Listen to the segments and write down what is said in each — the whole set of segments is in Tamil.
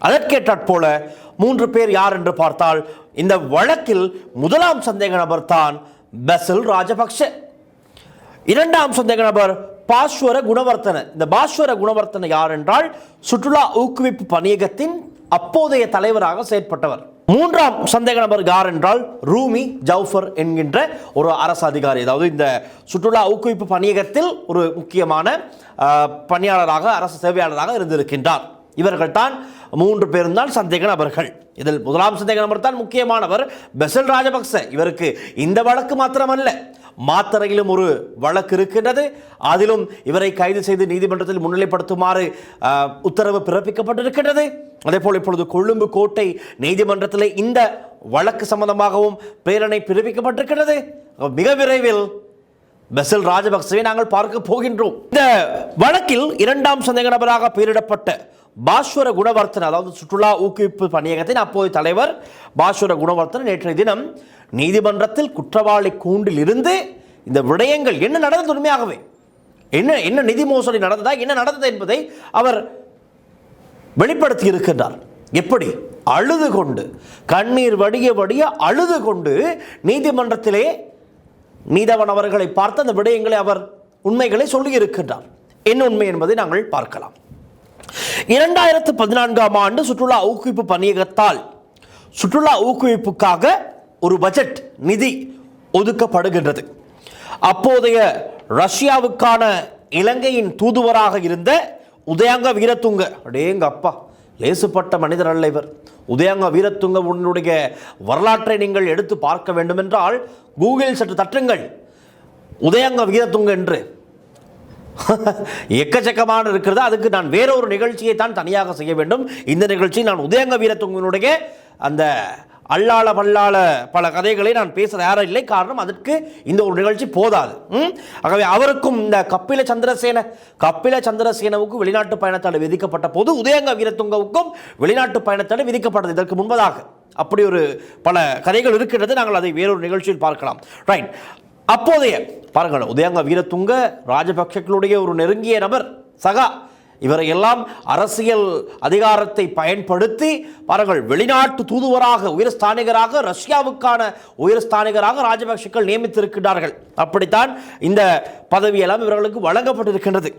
அதற்கேற்றாற்போல 3 பேர் யார் என்று பார்த்தால் இந்த வழக்கில் முதலாம் சந்தேக நபர் தான் பெசில் ராஜபக்ஷ. இரண்டாம் சந்தேக நபர் பாஸ்வர குணவர்த்தன. இந்த பாஸ்வர குணவர்த்தன யார் என்றால் சுற்றுலா ஊக்குவிப்பு பணியகத்தின் அப்போதைய தலைவராக செயற்பட்டவர். மூன்றாம் சந்தேக நபர் யார் என்றால் ரூமி ஜவுஃபர் என்கின்ற ஒரு அரசு அதிகாரி, அதாவது இந்த சுற்றுலா ஊக்குவிப்பு பணியகத்தில் ஒரு முக்கியமான பணியாளராக அரசு சேவையாளராக இருந்திருக்கின்றார். இவர்கள் தான் 3 பேரும் தான் சந்தேக நபர்கள். இதில் முதலாம் சந்தேக நபர் தான் முக்கியமானவர் பெசில் ராஜபக்ச. இவருக்கு இந்த வழக்கு மாத்திரமல்ல, மாத்தறையிலும் ஒரு வழக்கு இருக்கின்றது. அதிலும் இவரை கைது செய்து நீதிமன்றத்தில் முன்னிலைப்படுத்துமாறு உத்தரவு பிறப்பிக்கப்பட்டிருக்கின்றது. அதே போல் இப்பொழுது கொழும்பு கோட்டை நீதிமன்றத்தில் இந்த வழக்கு சம்பந்தமாகவும் பிரேரணை பிறப்பிக்கப்பட்டிருக்கிறது. மிக விரைவில் பெசில் ராஜபக்சவை நாங்கள் பார்க்க போகின்றோம். இந்த வழக்கில் இரண்டாம் சந்தேக நபராக பெயரிடப்பட்ட பாஸ்வர குணவர்த்தன, அதாவது சுற்றுலா ஊக்குவிப்பு பணியகத்தின் அப்போதைய தலைவர் பாஸ்வர குணவர்த்தன நேற்றைய தினம் நீதிமன்றத்தில் குற்றவாளி கூண்டில் இருந்து இந்த விடயங்கள் என்ன நடந்தது, உண்மையாகவே என்ன நிதி மோசடி நடந்ததா, என்ன நடந்தது என்பதை அவர் வெளிப்படுத்தி இருக்கின்றார். எப்படி அழுது கொண்டு, கண்ணீர் வடிய வடிய அழுது கொண்டு நீதிமன்றத்திலே நீதவன் அவர்களை பார்த்து அந்த விடயங்களை அவர் உண்மைகளை சொல்லி இருக்கின்றார். என்ன உண்மை என்பதை நாங்கள் பார்க்கலாம். 2014ஆம் ஆண்டு சுற்றுலா ஊக்குவிப்பு பணியகத்தால் சுற்றுலா ஊக்குவிப்புக்காக ஒரு பட்ஜெட் நிதி ஒதுக்கப்படுகின்றது. அப்போதைய ரஷ்யாவுக்கான இலங்கையின் தூதுவராக இருந்த உதயங்க வீரத்துங்க, அடேங்க அப்பா, லேசுப்பட்ட மனிதர் அல்ல இவர். உதயங்க வீரத்துங்க உன்னுடைய வரலாற்றை நீங்கள் எடுத்து பார்க்க வேண்டும் என்றால் கூகுளில் சற்று தட்டுங்கள், உதயங்க வீரத்துங்க என்று எக்கச்சக்கமான இருக்கிறது. அதுக்கு நான் வேறொரு நிகழ்ச்சியை தான் தனியாக செய்ய வேண்டும். இந்த நிகழ்ச்சி நான் உதயங்க வீரத்துங்கனுடைய அந்த அல்லாள பல்லாள பல கதைகளை நான் பேச தயாராக இல்லை. காரணம், அதற்கு இந்த ஒரு நிகழ்ச்சி போதாது. ஆகவே அவருக்கும் இந்த கபில சந்திரசேனவுக்கும் வெளிநாட்டு பயணத்தடை விதிக்கப்பட்ட போது உதயங்க வீரத்துங்கவுக்கும் வெளிநாட்டு பயணத்தடை விதிக்கப்பட்டது இதற்கு முன்பதாக. அப்படி ஒரு பல கதைகள் இருக்கிறது. நாங்கள் அதை வேறொரு நிகழ்ச்சியில் பார்க்கலாம். ரைட். அப்போதைய பாருங்கள், உதயங்க வீரத்துங்க ராஜபக்சர்களுடைய ஒரு நெருங்கிய நபர், சகா. இவரை எல்லாம் அரசியல் அதிகாரத்தை பயன்படுத்தி பாருங்கள், வெளிநாட்டு தூதுவராக உயர்ஸ்தானிகராக, ரஷ்யாவுக்கான உயர்ஸ்தானிகராக ராஜபக்சர்கள் நியமித்திருக்கிறார்கள். அப்படித்தான் இந்த பதவியெல்லாம் இவர்களுக்கு வழங்கப்பட்டிருக்கின்றது.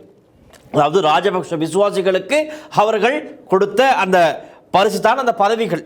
அதாவது ராஜபக்ச விசுவாசிகளுக்கு அவர்கள் கொடுத்த அந்த பரிசு தான் அந்த பதவிகள்.